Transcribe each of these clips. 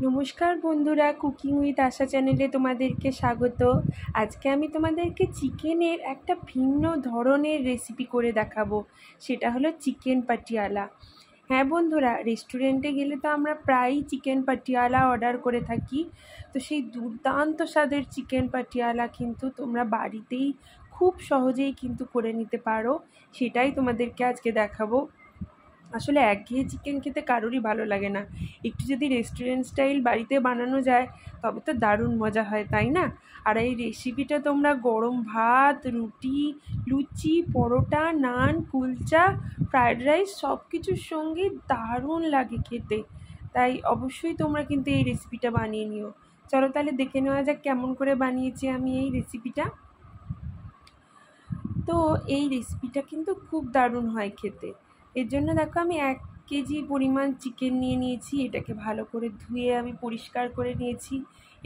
নমস্কার বন্ধুরা, cooking with আশা চ্যানেলে তোমাদেরকে স্বাগত। আজকে আমি তোমাদেরকে চিকেনের একটা ভিন্ন ধরনের রেসিপি করে দেখাবো। সেটা হলো চিকেন পাটিয়ালা। হ্যাঁ বন্ধুরা, রেস্টুরেন্টে গেলে তো আমরা প্রায়ই চিকেন পাটিয়ালা অর্ডার করে থাকি। তো সেই দুর্দান্ত স্বাদের চিকেন পাটিয়ালা কিন্তু তোমরা বাড়িতেই খুব সহজেই কিন্তু করে নিতে পারো। সেটাই তোমাদেরকে আজকে দেখাবো। আসলে একঘেয়ে চিকেন খেতে কারোরই ভালো লাগে না। একটু যদি রেস্টুরেন্ট স্টাইল বাড়িতে বানানো যায় তবে তো দারুণ মজা হয়, তাই না? আর এই রেসিপিটা তোমরা গরম ভাত, রুটি, লুচি, পরোটা, নান, কুলচা, ফ্রায়েড রাইস সব কিছুর সঙ্গে দারুণ লাগে খেতে। তাই অবশ্যই তোমরা কিন্তু এই রেসিপিটা বানিয়ে নিও। চলো তাহলে দেখে নেওয়া যাক কেমন করে বানিয়েছি আমি এই রেসিপিটা। তো এই রেসিপিটা কিন্তু খুব দারুণ হয় খেতে। এর জন্য দেখো আমি 1 কেজি পরিমাণ চিকেন নিয়ে নিয়েছি। এটাকে ভালো করে ধুয়ে আমি পরিষ্কার করে নিয়েছি।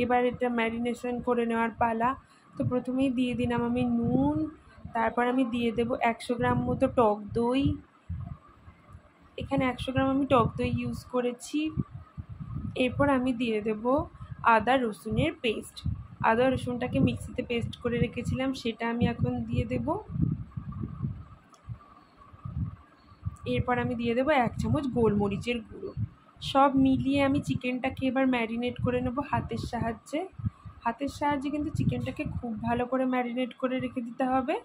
এবার এটা ম্যারিনেশন করে নেওয়ার পালা। তো প্রথমেই দিয়ে দিলাম আমি নুন, তারপর আমি দিয়ে দেবো 100 গ্রাম মতো টক দই। এখানে 100 গ্রাম আমি টক দই ইউজ করেছি। এরপর আমি দিয়ে দেবো আদা রসুনের পেস্ট। আদা রসুনটাকে মিক্সিতে পেস্ট করে রেখেছিলাম, সেটা আমি এখন দিয়ে দেবো। এরপর আমি দিয়ে দেবো 1 চামচ গোলমরিচের গুঁড়ো। সব মিলিয়ে আমি চিকেনটাকে এবার ম্যারিনেট করে নেব হাতের সাহায্যে। হাতের সাহায্যে কিন্তু চিকেনটাকে খুব ভালো করে ম্যারিনেট করে রেখে দিতে হবে।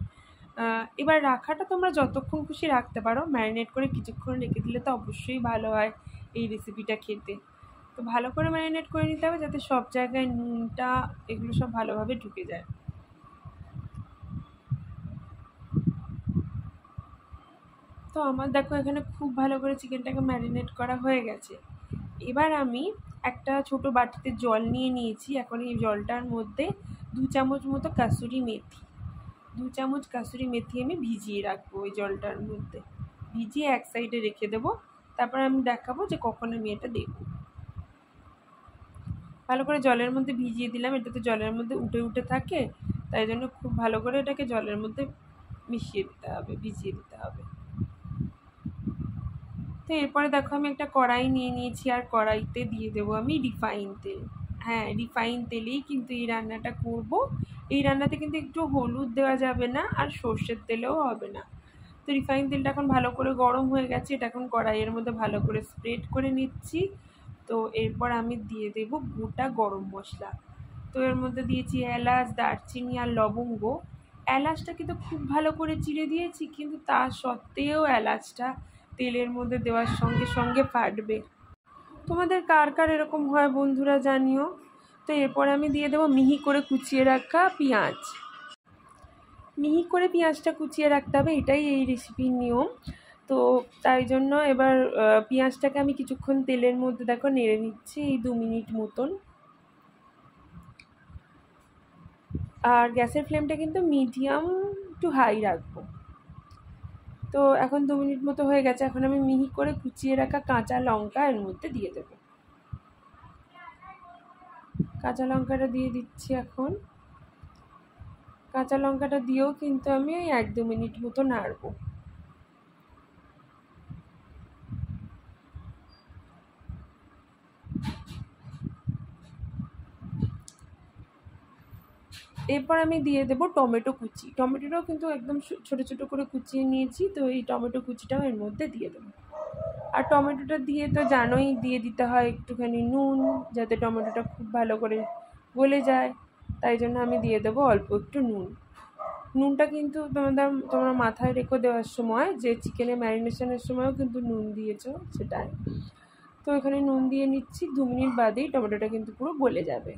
এবার রাখাটা তোমরা যতক্ষণ খুশি রাখতে পারো, ম্যারিনেট করে কিছুক্ষণ রেখে দিলে তো অবশ্যই ভালো হয় এই রেসিপিটা খেতে। তো ভালো করে ম্যারিনেট করে নিতে হবে যাতে সব জায়গায় নুনটা এগুলো সব ভালোভাবে ঢুকে যায়। তো আমার দেখো এখানে খুব ভালো করে চিকেনটাকে ম্যারিনেট করা হয়ে গেছে। এবার আমি একটা ছোট বাটিতে জল নিয়ে নিয়েছি। এখন এই জলটার মধ্যে 2 চামচ মতো কাসুরি মেথি, 2 চামচ কাসুরি মেথি আমি ভিজিয়ে রাখবো ওই জলটার মধ্যে। ভিজিয়ে এক সাইডে রেখে দেবো। তারপর আমি দেখাবো যে কখন আমি এটা দেবো। ভালো করে জলের মধ্যে ভিজিয়ে দিলাম। এটা তো জলের মধ্যে উঠে উঠে থাকে, তাই জন্য খুব ভালো করে এটাকে জলের মধ্যে মিশিয়ে দিতে হবে, ভিজিয়ে দিতে হবে। তো এরপরে দেখো আমি একটা কড়াই নিয়ে নিয়েছি, আর কড়াইতে দিয়ে দেবো আমি রিফাইন তেল। হ্যাঁ, রিফাইন তেলেই কিন্তু এই রান্নাটা করব। এই রান্নাতে কিন্তু একটু হলুদ দেওয়া যাবে না, আর সর্ষের তেলেও হবে না। তো রিফাইন তেলটা এখন ভালো করে গরম হয়ে গেছে। এটা এখন কড়াইয়ের মধ্যে ভালো করে স্প্রেড করে নিচ্ছি। তো এরপর আমি দিয়ে দেবো গোটা গরম মশলা। তো এর মধ্যে দিয়েছি এলাচ, দারচিনি আর লবঙ্গ। এলাচটা কিন্তু খুব ভালো করে চিড়ে দিয়েছি, কিন্তু তা সত্ত্বেও এলাচটা তেলের মধ্যে দেওয়ার সঙ্গে সঙ্গে ফাটবে। তোমাদের কার কার এরকম হয় বন্ধুরা জানিও। তো এরপর আমি দিয়ে দেবো মিহি করে কুচিয়ে রাখা পেঁয়াজ। মিহি করে পেঁয়াজটা কুচিয়ে রাখতে হবে, এটাই এই রেসিপির নিয়ম। তো তাই জন্য এবার পেঁয়াজটাকে আমি কিছুক্ষণ তেলের মধ্যে দেখো নেড়ে নিচ্ছি, এই 2 মিনিট মতন। আর গ্যাসের ফ্লেমটা কিন্তু মিডিয়াম টু হাই রাখবো। তো এখন 2 মিনিট মতো হয়ে গেছে। এখন আমি মিহি করে কুচিয়ে রাখা কাঁচা লঙ্কা এর মধ্যে দিয়ে দেবো। কাঁচা লঙ্কাটা দিয়ে দিচ্ছি এখন। কাঁচা লঙ্কাটা দিয়েও কিন্তু আমি ওই 1-2 মিনিট মতো নাড়বো। এরপর আমি দিয়ে দেবো টমেটো কুচি। টমেটোটাও কিন্তু একদম ছোটো ছোটো করে কুচিয়ে নিয়েছি। তো এই টমেটো কুচিটাও এর মধ্যে দিয়ে দেবো। আর টমেটোটা দিয়ে তো জানোই দিয়ে দিতে হয় একটুখানি নুন, যাতে টমেটোটা খুব ভালো করে গলে যায়। তাই জন্য আমি দিয়ে দেবো অল্প একটু নুন। নুনটা কিন্তু তোমরা মাথায় রেখো দেওয়ার সময়, যে চিকেনের ম্যারিনেশনের সময়ও কিন্তু নুন দিয়েছো সেটাই। তো এখানে নুন দিয়ে নিচ্ছি। 2 মিনিট বাদেই টমেটোটা কিন্তু পুরো গলে যাবে।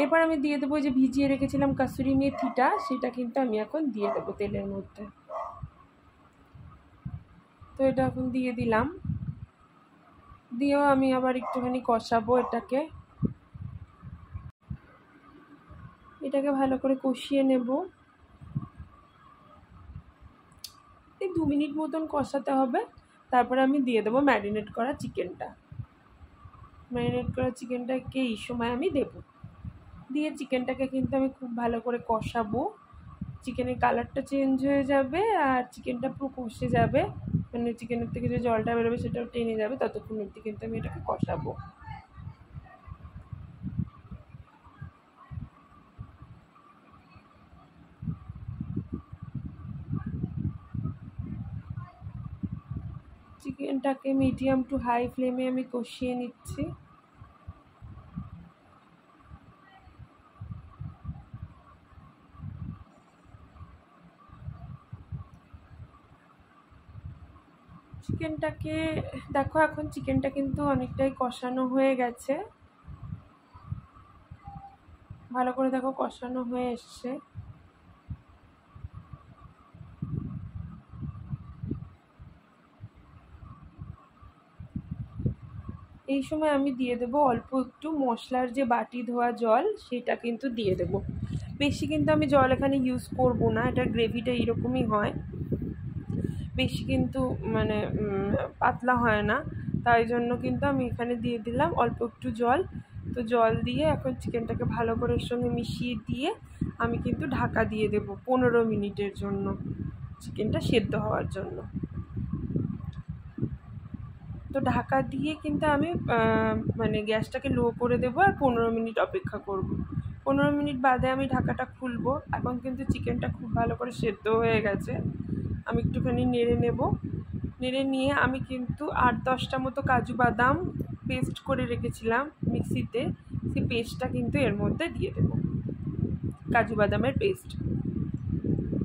এরপর আমি দিয়ে দেবো যে ভিজিয়ে রেখেছিলাম কাসুরি মেথিটা, সেটা কিন্তু আমি এখন দিয়ে দেবো তেলের মধ্যে। তো এটা এখন দিয়ে দিলাম। দিয়েও আমি আবার একটুখানি কষাবো এটাকে ভালো করে কষিয়ে নেব। এই 2 মিনিট মতন কষাতে হবে। তারপরে আমি দিয়ে দেবো ম্যারিনেট করা চিকেনটা। ম্যারিনেট করা চিকেনটাকে এই সময় আমি দেবো। দিয়ে চিকেনটাকে কিন্তু আমি খুব ভালো করে কষাবো। চিকেনের কালারটা চেঞ্জ হয়ে যাবে আর চিকেনটা পুরো কষে যাবে, মানে চিকেনের থেকে যে জলটা বেরোবে সেটাও টেনে যাবে। ততক্ষণ অবধি কিন্তু আমি এটাকে কষাবো। চিকেনটাকে মিডিয়াম টু হাই ফ্লেমে আমি কষিয়ে নিচ্ছি। চিকেনটাকে দেখো, এখন চিকেনটা কিন্তু অনেকটাই কষানো হয়ে গেছে, ভালো করে দেখো কষানো হয়ে এসছে। এই সময় আমি দিয়ে দেবো অল্প একটু মশলার যে বাটি ধোয়া জল, সেটা কিন্তু দিয়ে দেব। বেশি কিন্তু আমি জল এখানে ইউজ করব না, এটা গ্রেভিটা এরকমই হয়, বেশি কিন্তু মানে পাতলা হয় না, তাই জন্য কিন্তু আমি এখানে দিয়ে দিলাম অল্প একটু জল। তো জল দিয়ে এখন চিকেনটাকে ভালো করে এর সঙ্গে মিশিয়ে দিয়ে আমি কিন্তু ঢাকা দিয়ে দেব 15 মিনিটের জন্য, চিকেনটা সেদ্ধ হওয়ার জন্য। তো ঢাকা দিয়ে কিন্তু আমি মানে গ্যাসটাকে লো করে দেবো আর 15 মিনিট অপেক্ষা করব। 15 মিনিট বাদে আমি ঢাকাটা খুলবো। এখন কিন্তু চিকেনটা খুব ভালো করে সেদ্ধ হয়ে গেছে, আমি একটুখানি নেড়ে নেব। নেড়ে নিয়ে আমি কিন্তু 8-10টা মতো কাজু বাদাম পেস্ট করে রেখেছিলাম মিক্সিতে, সেই পেস্টটা কিন্তু এর মধ্যে দিয়ে দেবো, কাজু বাদামের পেস্ট।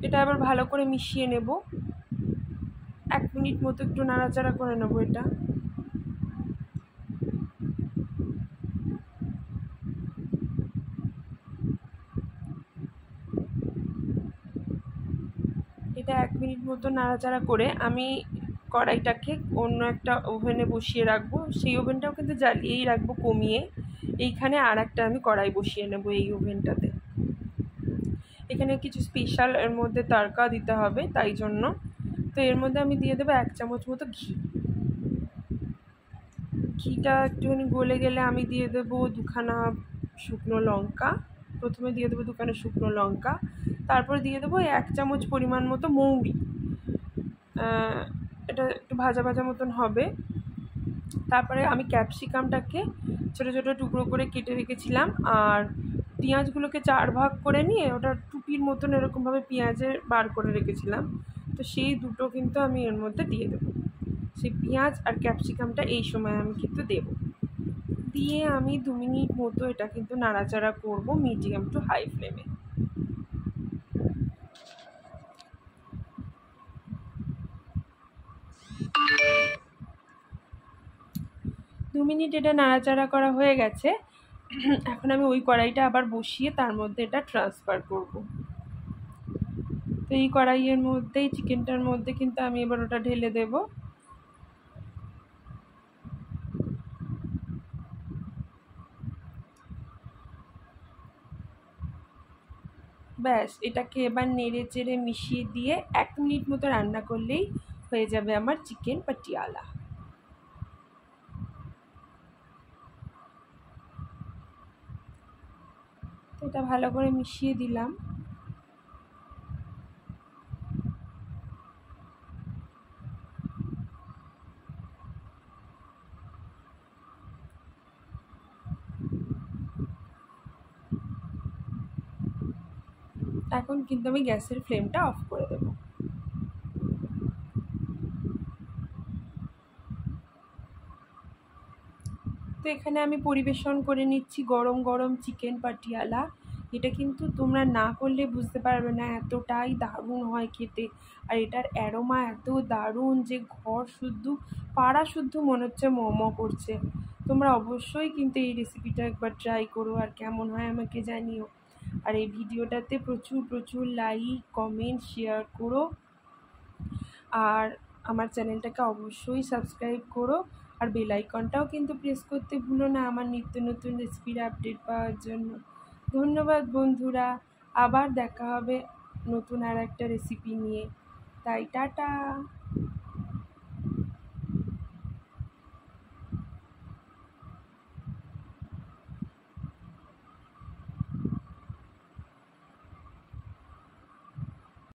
এটা আবার ভালো করে মিশিয়ে নেব, 1 মিনিট মতো একটু নাড়াচাড়া করে নেবো এটা। এটা 1 মিনিট মতো নাড়াচাড়া করে আমি কড়াইটাকে অন্য একটা ওভেনে বসিয়ে রাখবো। সেই ওভেনটাও কিন্তু জ্বালিয়েই রাখবো কমিয়ে। এইখানে আর একটা আমি কড়াই বসিয়ে নেব এই ওভেনটাতে। এখানে কিছু স্পেশাল এর মধ্যে তড়কা দিতে হবে, তাই জন্য। তো এর মধ্যে আমি দিয়ে দেবো 1 চামচ মতো ঘি। ঘিটা একটুখানি গলে গেলে আমি দিয়ে দেবো 2খানা শুকনো লঙ্কা। প্রথমে দিয়ে দেবো 2খানা শুকনো লঙ্কা, তারপরে দিয়ে দেবো 1 চামচ পরিমাণ মতো মৌরি। এটা একটু ভাজা ভাজা মতন হবে। তারপরে আমি ক্যাপসিকামটাকে ছোটো ছোটো টুকরো করে কেটে রেখেছিলাম, আর পেঁয়াজগুলোকে 4 ভাগ করে নিয়ে ওটা টুপির মতন এরকমভাবে পেঁয়াজের বার করে রেখেছিলাম। তো সেই দুটো কিন্তু আমি এর মধ্যে দিয়ে দেবো। সেই পেঁয়াজ আর ক্যাপসিকামটা এই সময় আমি কিন্তু দেবো। দিয়ে আমি 2 মিনিট মতো এটা কিন্তু নাড়াচাড়া করব মিডিয়াম টু হাই ফ্লেমে। 2 মিনিট এটা নাড়াচাড়া করা হয়ে গেছে। এখন আমি ওই কড়াইটা আবার বসিয়ে তার মধ্যে এটা ট্রান্সফার করব। তো এই কড়াইয়ের মধ্যেই চিকেনটার মধ্যে কিন্তু আমি এবার ওটা ঢেলে দেব। ব্যাস, এটাকে এবার নেড়ে চেড়ে মিশিয়ে দিয়ে 1 মিনিট মতো রান্না করলেই হয়ে যাবে আমার চিকেন পাটিয়ালা। তো এটা ভালো করে মিশিয়ে দিলাম। এখন কিন্তু আমি গ্যাসের ফ্লেমটা অফ করে দেবো। তো এখানে আমি পরিবেশন করে নিচ্ছি গরম গরম চিকেন পাটিয়ালা। এটা কিন্তু তোমরা না করলে বুঝতে পারবে না, এতটাই দারুণ হয় খেতে। আর এটার অ্যারোমা এত দারুণ যে ঘর শুদ্ধ, পাড়া শুদ্ধ মনে হচ্ছে ম করছে। তোমরা অবশ্যই কিন্তু এই রেসিপিটা একবার ট্রাই করো, আর কেমন হয় আমাকে জানিও। আর এই ভিডিওটাতে প্রচুর প্রচুর লাইক, কমেন্ট, শেয়ার করো। আর আমার চ্যানেলটাকে অবশ্যই সাবস্ক্রাইব করো, আর বেল আইকনটাও কিন্তু প্রেস করতে ভুলো না আমার নিত্য নতুন রেসিপির আপডেট পাওয়ার জন্য। ধন্যবাদ বন্ধুরা, আবার দেখা হবে নতুন আর একটা রেসিপি নিয়ে। তাই টাটা।